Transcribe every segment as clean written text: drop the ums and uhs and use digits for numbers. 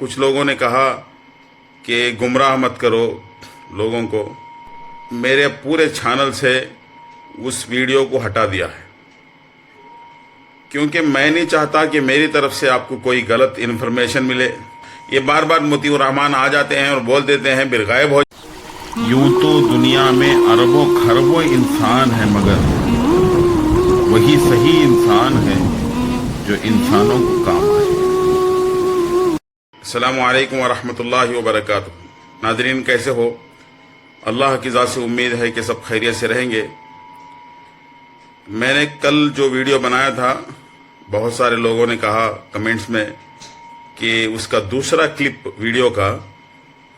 कुछ लोगों ने कहा कि गुमराह मत करो लोगों को। मेरे पूरे चैनल से उस वीडियो को हटा दिया है, क्योंकि मैं नहीं चाहता कि मेरी तरफ से आपको कोई गलत इन्फॉर्मेशन मिले। ये बार बार मोतियुर रहमान आ जाते हैं और बोल देते हैं फिर गायब हो। यूं तो दुनिया में अरबों खरबों इंसान है, मगर वही सही इंसान है जो इंसानों को काम आए। अस्सलामु अलैकुम वरहमतुल्लाहि वबरकातुहू। नाज़रीन, कैसे हो? अल्लाह की ज़ात से उम्मीद है कि सब खैरियत से रहेंगे। मैंने कल जो वीडियो बनाया था, बहुत सारे लोगों ने कहा कमेंट्स में कि उसका दूसरा क्लिप वीडियो का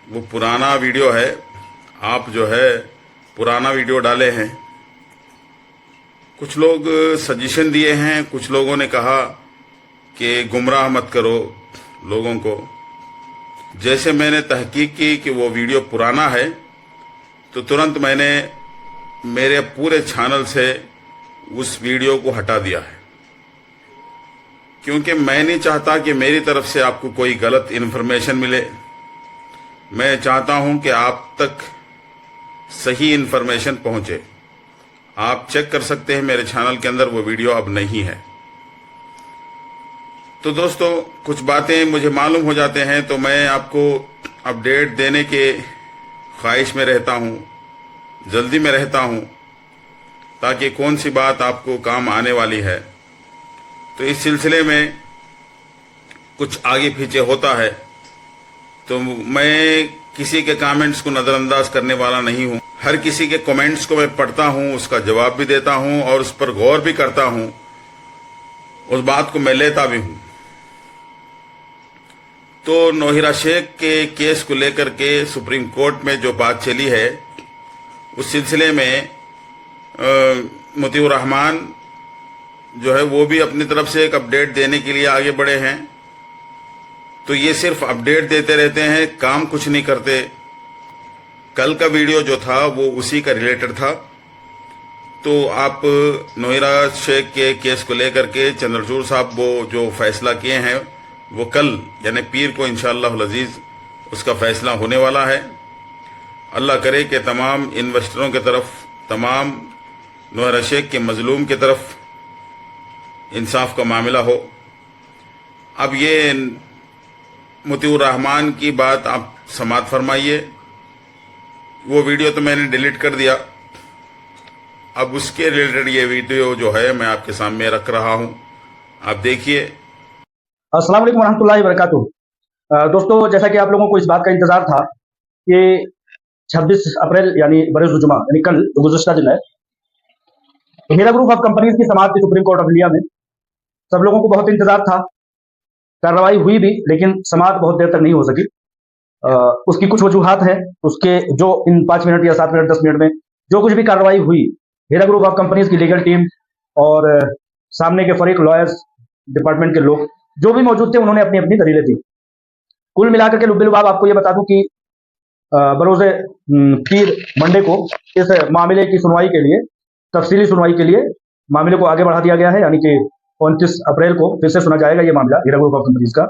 वो पुराना वीडियो है, आप जो है पुराना वीडियो डाले हैं। कुछ लोग सजेशन दिए हैं, कुछ लोगों ने कहा कि गुमराह मत करो लोगों को। जैसे मैंने तहकीक की कि वो वीडियो पुराना है, तो तुरंत मैंने मेरे पूरे चैनल से उस वीडियो को हटा दिया है, क्योंकि मैं नहीं चाहता कि मेरी तरफ से आपको कोई गलत इन्फॉर्मेशन मिले। मैं चाहता हूं कि आप तक सही इन्फॉर्मेशन पहुंचे। आप चेक कर सकते हैं मेरे चैनल के अंदर वो वीडियो अब नहीं है। तो दोस्तों, कुछ बातें मुझे मालूम हो जाते हैं तो मैं आपको अपडेट देने के ख्वाहिश में रहता हूं, जल्दी में रहता हूं, ताकि कौन सी बात आपको काम आने वाली है। तो इस सिलसिले में कुछ आगे पीछे होता है तो मैं किसी के कमेंट्स को नज़रअंदाज करने वाला नहीं हूं। हर किसी के कमेंट्स को मैं पढ़ता हूं, उसका जवाब भी देता हूं और उस पर गौर भी करता हूं, उस बात को मैं लेता भी हूं। तो नौहिरा शेख के केस को लेकर के सुप्रीम कोर्ट में जो बात चली है, उस सिलसिले में मोतियुर रहमान जो है वो भी अपनी तरफ से एक अपडेट देने के लिए आगे बढ़े हैं। तो ये सिर्फ अपडेट देते रहते हैं, काम कुछ नहीं करते। कल का वीडियो जो था वो उसी का रिलेटेड था। तो आप नौहिरा शेख के केस को लेकर के चंद्रचूड़ साहब वो जो फैसला किए हैं, वो कल यानी पीर को इंशाअल्लाह अज़ीज़ उसका फैसला होने वाला है। अल्लाह करे कि तमाम इन्वेस्टरों की तरफ, तमाम नौहिरा शेख के मजलूम की तरफ इंसाफ का मामला हो। अब ये मोतियुर रहमान की बात आप समाअत फरमाइए। वो वीडियो तो मैंने डिलीट कर दिया, अब उसके रिलेटेड ये वीडियो जो है मैं आपके सामने रख रहा हूं, आप देखिए। अस्सलाम वालेकुम रहमतुल्लाहि व बरकातुहू। दोस्तों, जैसा कि आप लोगों को इस बात का इंतजार था कि 26 अप्रैल यानी बरोज़-जुमा यानी कल जो गुज़श्ता दिन है, हीरा ग्रुप ऑफ कंपनीज की समाअत की सुप्रीम कोर्ट ऑफ इंडिया में सब लोगों को बहुत इंतजार था। कार्रवाई हुई भी, लेकिन समाअत बहुत देर तक नहीं हो सकी। उसकी कुछ वजूहात हैं। उसके जो इन 5 मिनट या 7 मिनट 10 मिनट में जो कुछ भी कार्रवाई हुई, हीरा ग्रुप ऑफ कंपनीज की लीगल टीम और सामने के फरीक लॉयर्स डिपार्टमेंट के लोग जो भी मौजूद थे, उन्होंने अपनी अपनी दलीलें दी। कुल मिलाकर के लुब्बिलुबाब आपको ये बता दूं कि बरोज़े पीर मंडे को इस मामले की सुनवाई के लिए, तफसीली सुनवाई के लिए मामले को आगे बढ़ा दिया गया है, यानी कि 29 अप्रैल को फिर से सुना जाएगा ये मामला हीरा ग्रुप ऑफ कंपनीज का।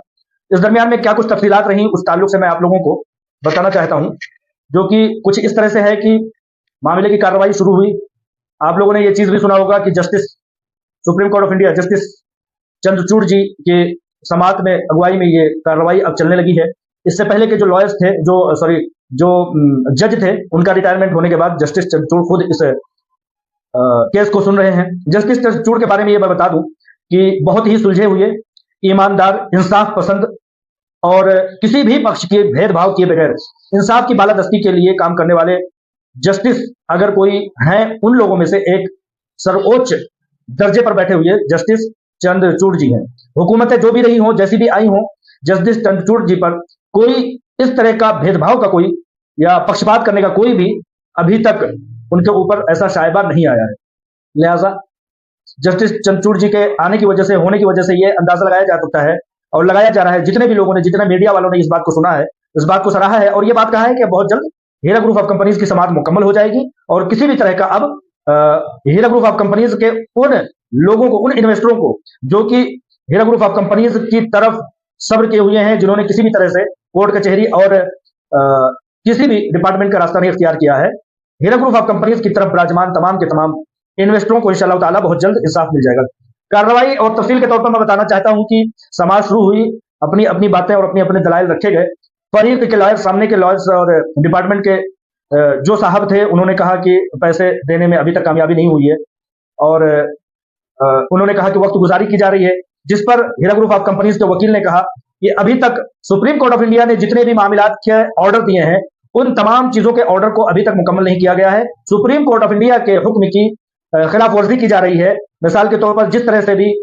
इस दरमियान में क्या कुछ तफसीलात रही, उस ताल्लुक से मैं आप लोगों को बताना चाहता हूं, जो कि कुछ इस तरह से है कि मामले की कार्रवाई शुरू हुई। आप लोगों ने ये चीज भी सुना होगा कि justice supreme court of India justice Chandrachud ji के समाअत में अगुवाई में ये कार्रवाई अब चलने लगी है। इससे पहले के जो लॉयर्स थे, जो जज थे, उनका रिटायरमेंट होने के बाद जस्टिस चंद्रचूड़ खुद इस केस को सुन रहे हैं। जस्टिस चंद्रचूड़ के बारे में ये मैं बता दूं कि बहुत ही सुलझे हुए, ईमानदार, इंसाफ पसंद और किसी भी पक्ष के भेदभाव किए बगैर इंसाफ की बालादस्ती के लिए काम करने वाले जस्टिस अगर कोई हैं, उन लोगों में से एक सर्वोच्च दर्जे पर बैठे हुए जस्टिस चंद्रचूड़ जी हैं। हुकूमतें जो भी रही हों, जैसी भी आई हों, जस्टिस चंद्रचूड़ जी पर कोई इस तरह का भेदभाव का कोई या पक्षपात करने का कोई भी अभी तक उनके ऊपर ऐसा शायबा नहीं आया है। लिहाजा जस्टिस चंद्रचूड़ जी के आने की वजह से, होने की वजह से ये अंदाजा लगाया जा सकता है और लगाया जा रहा है, जितने भी लोगों ने, जितने मीडिया वालों ने इस बात को सुना है, इस बात को सराहा है और ये बात कहा है कि बहुत जल्द हीरा ग्रुप ऑफ कंपनीज की समाअत मुकम्मल हो जाएगी और किसी भी तरह का अब हीरा ग्रुप ऑफ कंपनीज के उन लोगों को, उन इन्वेस्टरों को जो कि हीरा ग्रुप ऑफ कंपनीज की तरफ सब्र किए हुए हैं, जिन्होंने किसी भी तरह से कोर्ट कचहरी और किसी भी डिपार्टमेंट का रास्ता नहीं इख्तियार किया है। हीरा ग्रुप ऑफ कंपनीज की तरफ विराजमान तमाम के तमाम इन्वेस्टरों को इंशाअल्लाह ताला बहुत जल्द इंसाफ मिल जाएगा। कार्रवाई और तफसील के तौर पर मैं बताना चाहता हूं कि समाज शुरू हुई, अपनी अपनी बातें और अपने अपने दलाइल रखे गए। फरीक के लॉयर्स, सामने के लॉयर्स और डिपार्टमेंट के जो साहब थे, उन्होंने कहा कि पैसे देने में अभी तक कामयाबी नहीं हुई है और उन्होंने कहा कि वक्त गुजारी की जा रही है, जिस पर हीरा ग्रुप ऑफ कंपनीज के वकील ने कहा कि अभी तक सुप्रीम कोर्ट ऑफ इंडिया ने जितने भी मामलात के ऑर्डर दिए हैं, उन तमाम चीजों के ऑर्डर को अभी तक मुकम्मल नहीं किया गया है। सुप्रीम कोर्ट ऑफ इंडिया के हुक्म की खिलाफ वर्जी की जा रही है। मिसाल के तौर पर जिस तरह से भी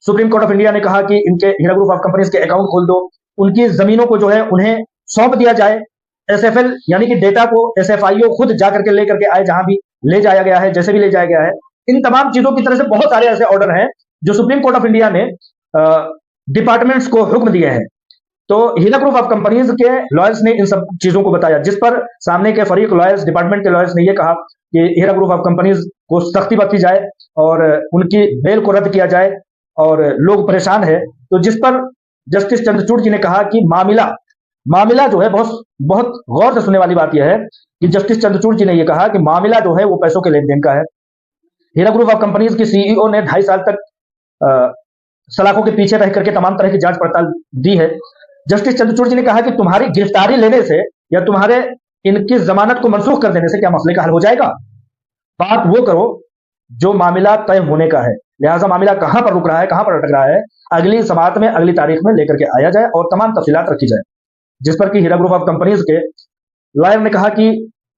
सुप्रीम कोर्ट ऑफ इंडिया ने कहा कि इनके हीरा ग्रुप ऑफ कंपनीज के अकाउंट खोल दो, उनकी जमीनों को जो है उन्हें सौंप दिया जाए। एसएफएल यानी कि डेटा को एसएफआईओ खुद जाकर के लेकर के आए, जहां भी ले जाया गया है, जैसे भी ले जाया गया है। इन तमाम चीजों की तरह से बहुत सारे ऐसे ऑर्डर हैं जो सुप्रीम कोर्ट ऑफ इंडिया ने डिपार्टमेंट्स को हुक्म दिए हैं। तो हीरा ग्रुप ऑफ कंपनीज के लॉयर्स ने इन सब चीजों को बताया, जिस पर सामने के फरीक लॉयर्स, डिपार्टमेंट के लॉयर्स ने यह कहा कि हीरा ग्रुप ऑफ कंपनीज को सख्ती बरती जाए और उनकी बेल को रद्द किया जाए और लोग परेशान है। तो जिस पर जस्टिस चंद्रचूड़ जी ने कहा कि मामला जो है बहुत गौर से सुनने वाली बात यह है कि जस्टिस चंद्रचूड़ जी ने यह कहा कि मामला जो है वो पैसों के लेन देन का है। हीरा ग्रुप ऑफ कंपनीज की सीईओ ने 2.5 साल तक सलाखों के पीछे रह करके तमाम तरह की जांच पड़ताल दी है। जस्टिस चंद्रचूड़ जी ने कहा कि तुम्हारी गिरफ्तारी लेने से या तुम्हारे इनकी जमानत को मनसूख कर देने से क्या मसले का हल हो जाएगा? बात वो करो जो मामला तय होने का है। लिहाजा मामला कहां पर रुक रहा है, कहां पर अटक रहा है, अगली समाअत में, अगली तारीख में लेकर के आया जाए और तमाम तफसीलात रखी जाए। जिस पर कि हीरा ग्रुप ऑफ कंपनीज के लॉयर ने कहा कि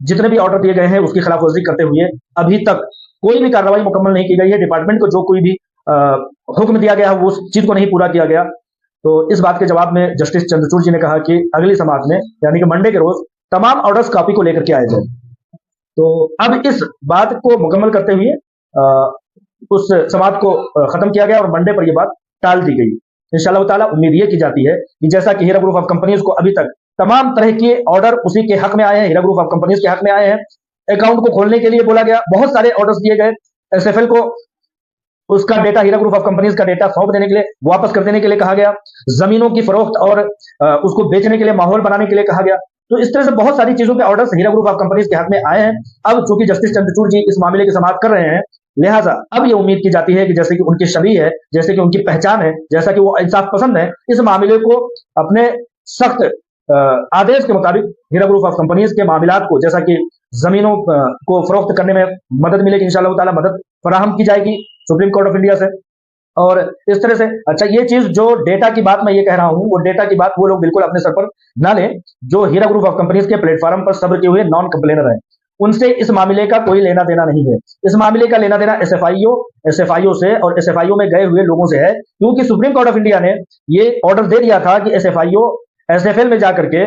जितने भी ऑर्डर दिए गए हैं उसकी खिलाफवर्जी करते हुए अभी तक कोई भी कार्रवाई मुकम्मल नहीं की गई है। डिपार्टमेंट को जो कोई भी हुक्म दिया गया है वो उस चीज को नहीं पूरा किया गया। तो इस बात के जवाब में जस्टिस चंद्रचूड़ जी ने कहा कि अगली समाअत में यानी कि मंडे के रोज तमाम ऑर्डर्स कॉपी को लेकर के आए जाए। तो अब इस बात को मुकम्मल करते हुए उस समाअत को खत्म किया गया और मंडे पर यह बात टाल दी गई। इंशाअल्लाह ताला उम्मीद ये की जाती है कि जैसा कि हीरा ग्रुप ऑफ कंपनीज को अभी तक तमाम तरह के ऑर्डर उसी के हक में आए हैं, हीरा ग्रुप ऑफ कंपनीज के हक में आए हैं। अकाउंट को खोलने के लिए बोला गया, बहुत सारे ऑर्डर्स दिए गए। एसएफएल को उसका data, Heera group of companies का डेटा सौंप देने के लिए, वापस कर देने के लिए कहा गया। जमीनों की फरोख्त और उसको बेचने के लिए माहौल बनाने के लिए कहा गया। तो इस तरह से बहुत सारी चीजों के orders Heera group of companies के हक में आए हैं। अब चूंकि जस्टिस चंद्रचूड़ जी इस मामले की समाअत कर रहे हैं, लिहाजा अब ये उम्मीद की जाती है कि जैसे कि उनकी छवि है, जैसे कि उनकी पहचान है, जैसा कि वो इंसाफ पसंद है, इस मामले को अपने सख्त आदेश के मुताबिक हीरा ग्रुप ऑफ कंपनीज के मामलात को, जैसा कि जमीनों को फरोख्त करने में मदद मिलेगी, इंशाअल्लाह ताला मदद फराहम की जाएगी सुप्रीम कोर्ट ऑफ इंडिया से। और इस तरह से अच्छा, ये चीज जो डेटा की बात मैं ये कह रहा हूं, वो डेटा की बात वो लोग बिल्कुल अपने सर पर ना लें जो हीरा ग्रुप ऑफ कंपनीज के प्लेटफॉर्म पर सब्र किए हुए नॉन कंप्लेनर हैं। उनसे इस मामले का कोई लेना देना नहीं है। इस मामले का लेना देना एसएफआईओ से और एसएफआईओ में गए हुए लोगों से है, क्योंकि सुप्रीम कोर्ट ऑफ इंडिया ने ये ऑर्डर दे दिया था कि एसएफआईओ एसएफएल में जाकर के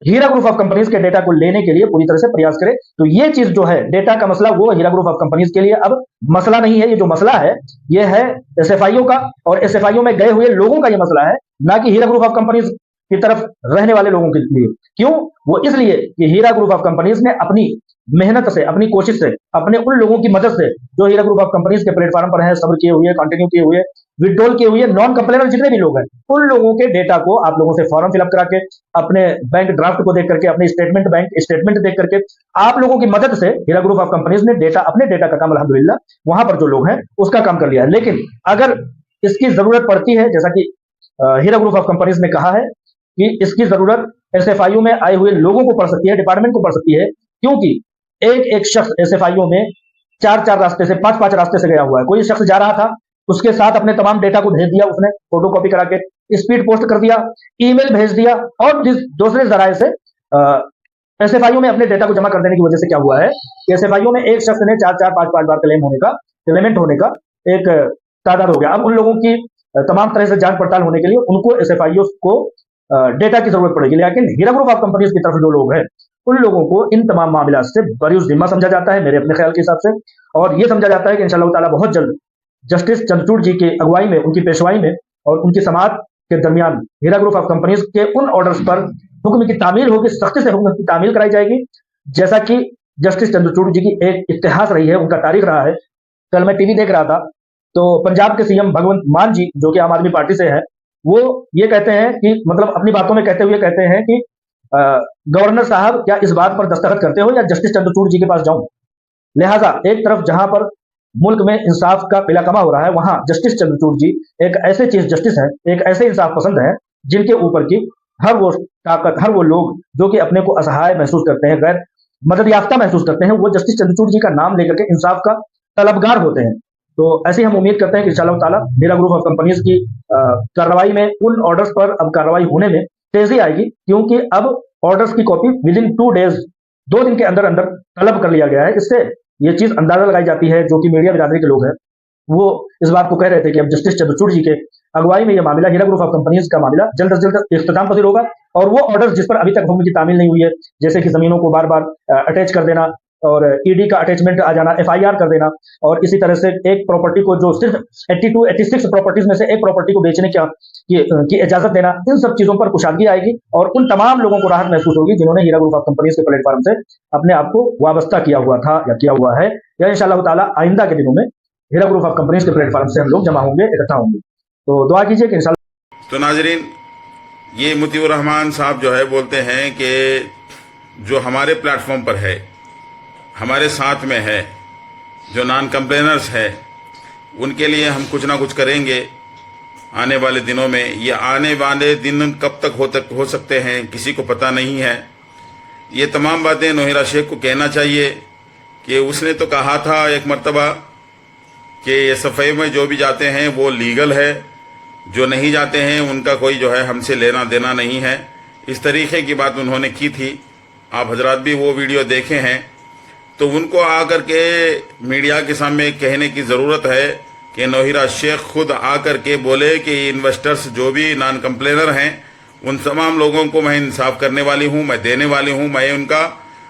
हीरा ग्रुप ऑफ कंपनीज के डेटा को लेने के लिए पूरी तरह से प्रयास करे। तो ये चीज जो है, डेटा का मसला, वो हीरा ग्रुप ऑफ कंपनीज के लिए अब मसला नहीं है। ये जो मसला है ये है एसएफआईओ का और एसएफआईओ में गए हुए लोगों का ये मसला है, ना कि हीरा ग्रुप ऑफ कंपनीज की तरफ रहने वाले लोगों के लिए। क्यों? वो इसलिए कि हीरा ग्रुप ऑफ कंपनीज ने अपनी मेहनत से, अपनी कोशिश से, अपने उन लोगों की मदद से जो हीरा ग्रुप ऑफ कंपनीज के प्लेटफॉर्म पर है, सब्र किए हुए, कंटिन्यू किए हुए, विड्रॉल किए हुए, नॉन कंप्लेनर जितने भी लोग हैं, उन लोगों के डेटा को आप लोगों से फॉर्म फिलअप करा के, अपने बैंक ड्राफ्ट को देख करके, अपने बैंक स्टेटमेंट देख करके, आप लोगों की मदद से हीरा ग्रुप ऑफ कंपनीज ने अपने डेटा का काम अल्हम्दुलिल्लाह वहां पर जो लोग हैं उसका काम कर लिया है। लेकिन अगर इसकी जरूरत पड़ती है, जैसा कि हीरा ग्रुप ऑफ कंपनीज ने कहा है कि इसकी जरूरत एसएफआईओ में आए हुए लोगों को पड़ सकती है, डिपार्टमेंट को पड़ सकती है, क्योंकि एक शख्स एसएफआईओ में 4 रास्ते से, 5 रास्ते से गया हुआ है। कोई शख्स जा रहा था, उसके साथ अपने तमाम डेटा को भेज दिया, उसने फोटोकॉपी करा के स्पीड पोस्ट कर दिया, ईमेल भेज दिया, और दूसरे जराये से एसएफआईओ में अपने डेटा को जमा कर देने की वजह से क्या हुआ है कि एसएफआईओ में एक शख्स ने 4-5 बार क्लेमेंट होने का एक तादाद हो गया। अब उन लोगों की तमाम तरह से जांच पड़ताल होने के लिए उनको एसएफआईओ को डेटा की जरूरत पड़ेगी। लेकिन हीरा ग्रुप ऑफ कंपनीज की तरफ जो लोग हैं उन लोगों को इन तमाम मामला से बरीउस जिम्मा समझा जाता है, मेरे अपने ख्याल के हिसाब से, और यह समझा जाता है कि इंशाअल्लाह ताला बहुत जल्द जस्टिस चंद्रचूड़ जी की अगुवाई में, उनकी पेशवाई में और उनकी समाअत के दरमियान हीरा ग्रुप ऑफ कंपनीज के उन ऑर्डर्स पर हुक्म की तामील होगी, सख्ती से हुक्म की तामील कराई जाएगी, जैसा कि जस्टिस चंद्रचूड़ जी की एक इतिहास रही है, उनका तारीख रहा है। कल मैं टीवी देख रहा था तो पंजाब के सीएम भगवंत मान जी, जो कि आम आदमी पार्टी से है, वो ये कहते हैं कि मतलब अपनी बातों में कहते हुए कहते हैं कि गवर्नर साहब क्या इस बात पर दस्तखत करते हो या जस्टिस चंद्रचूड़ जी के पास जाऊं। लिहाजा एक तरफ जहां पर मुल्क में इंसाफ का पिलाकमा हो रहा है, वहां जस्टिस चंद्रचूड़ जी एक ऐसे चीफ जस्टिस हैं, एक ऐसे इंसाफ पसंद हैं जिनके ऊपर की हर वो ताकत, हर वो लोग जो कि अपने को असहाय महसूस करते हैं, गैर मदद याफ्ता महसूस करते हैं, वो जस्टिस चंद्रचूड़ जी का नाम लेकर के इंसाफ का तलबगार होते हैं। तो ऐसे हम उम्मीद करते हैं कि इंशाअल्लाह ताला हीरा ग्रुप ऑफ कंपनीज की कार्रवाई में, उन ऑर्डर्स पर अब कार्रवाई होने में तेजी आएगी, क्योंकि अब ऑर्डर्स की कॉपी विद इन 2 डेज, 2 दिन के अंदर अंदर तलब कर लिया गया है। इससे ये चीज अंदाजा लगाई जाती है, जो कि मीडिया बिरादरी के लोग हैं वो इस बात को कह रहे थे कि अब जस्टिस चंद्रचूड़ जी के अगुवाई में यह मामला, हीरा ग्रुप ऑफ कंपनीज का मामला जल्द से जल्द इख्तिताम पसीर होगा, और वो ऑर्डर्स जिस पर अभी तक हुक्म की तामील नहीं हुई है, जैसे कि जमीनों को बार बार अटैच कर देना और ईडी का अटैचमेंट आ जाना, एफआईआर कर देना, और इसी तरह से एक प्रॉपर्टी को जो सिर्फ 82 86 प्रॉपर्टीज में से एक प्रॉपर्टी को बेचने की इजाजत देना, इन सब चीजों पर कुशादगी आएगी और उन तमाम लोगों को राहत महसूस होगी जिन्होंने हीरा ग्रुप ऑफ कंपनीज के प्लेटफॉर्म से अपने आप को वाबस्ता किया हुआ था या किया हुआ है, या इंशाअल्लाह ताला आइंदा के दिनों में हीरा ग्रुप ऑफ कंपनीज के प्लेटफॉर्म से हम लोग जमा होंगे, इकट्ठा होंगे। तो दुआ कीजिए कि इंशाअल्लाह। तो नाजरीन, ये मुतीउर रहमान साहब जो है बोलते हैं कि जो हमारे प्लेटफॉर्म पर है, हमारे साथ में है, जो नॉन कंप्लेनर्स है, उनके लिए हम कुछ ना कुछ करेंगे आने वाले दिनों में। ये आने वाले दिन कब तक हो सकते हैं किसी को पता नहीं है। ये तमाम बातें नौहिरा शेख को कहना चाहिए कि उसने तो कहा था एक मर्तबा कि SFI में जो भी जाते हैं वो लीगल है, जो नहीं जाते हैं उनका कोई जो है हमसे लेना देना नहीं है। इस तरीके की बात उन्होंने की थी। आप हजरात भी वो वीडियो देखे हैं, तो उनको आकर के मीडिया के सामने कहने की ज़रूरत है कि नौहिरा शेख खुद आकर के बोले कि इन्वेस्टर्स जो भी नॉन कंप्लेनर हैं उन तमाम लोगों को मैं इंसाफ करने वाली हूँ, मैं देने वाली हूँ, मैं उनका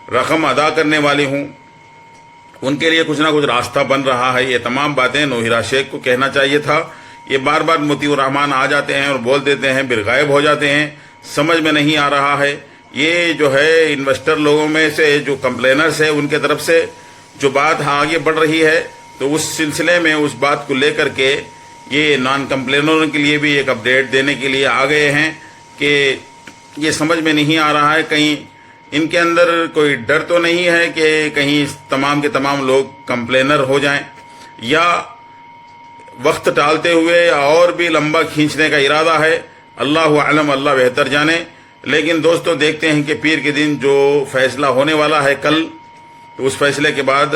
रकम अदा करने वाली हूँ, उनके लिए कुछ ना कुछ रास्ता बन रहा है। ये तमाम बातें नौहिरा शेख को कहना चाहिए था। ये बार बार मुतीउर रहमान आ जाते हैं और बोल देते हैं, फिर गायब हो जाते हैं, समझ में नहीं आ रहा है। ये जो है इन्वेस्टर लोगों में से जो कंप्लेनर्स है उनके तरफ से जो बात आगे बढ़ रही है, तो उस सिलसिले में उस बात को लेकर के ये नॉन कंप्लेनरों के लिए भी एक अपडेट देने के लिए आ गए हैं कि ये समझ में नहीं आ रहा है, कहीं इनके अंदर कोई डर तो नहीं है कि कहीं तमाम के तमाम लोग कंप्लेनर हो जाएं, या वक्त टालते हुए और भी लंबा खींचने का इरादा है। अल्लाह आलम, अल्लाह बेहतर जाने। लेकिन दोस्तों, देखते हैं कि पीर के दिन जो फैसला होने वाला है कल, तो उस फैसले के बाद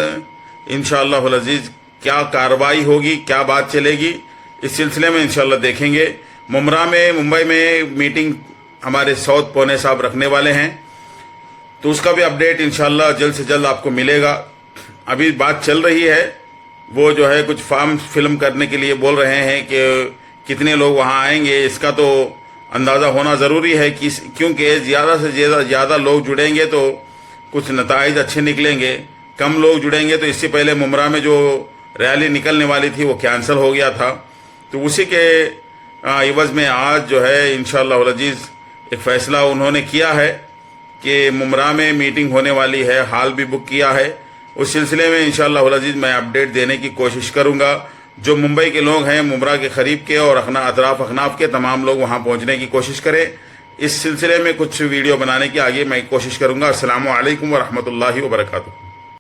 इंशाअल्लाह अज़ीज़ क्या कार्रवाई होगी, क्या बात चलेगी, इस सिलसिले में इंशाअल्लाह देखेंगे। मुंबई में मीटिंग हमारे साउथ पौने साहब रखने वाले हैं, तो उसका भी अपडेट इंशाअल्लाह जल्द से जल्द आपको मिलेगा। अभी बात चल रही है, वो जो है कुछ फॉर्म फिल्म करने के लिए बोल रहे हैं कि कितने लोग वहाँ आएंगे, इसका तो अंदाज़ा होना ज़रूरी है कि क्योंकि ज़्यादा से ज़्यादा लोग जुड़ेंगे तो कुछ नताइज अच्छे निकलेंगे, कम लोग जुड़ेंगे तो इससे पहले मुमरा में जो रैली निकलने वाली थी वो कैंसिल हो गया था। तो उसी के इवज़ में आज जो है इंशाअल्लाह अज़ीज़ एक फ़ैसला उन्होंने किया है कि मुमरा में मीटिंग होने वाली है, हाल भी बुक किया है। उस सिलसिले में इंशाअल्लाह अज़ीज़ मैं अपडेट देने की कोशिश करूँगा। जो मुंबई के लोग हैं, मुमरा के करीब के और अतराफ अखनाफ के तमाम लोग वहाँ पहुँचने की कोशिश करें। इस सिलसिले में कुछ वीडियो बनाने की आगे मैं कोशिश करूँगा। अस्सलामु अलैकुम व रहमतुल्लाहि व बरकातुहू।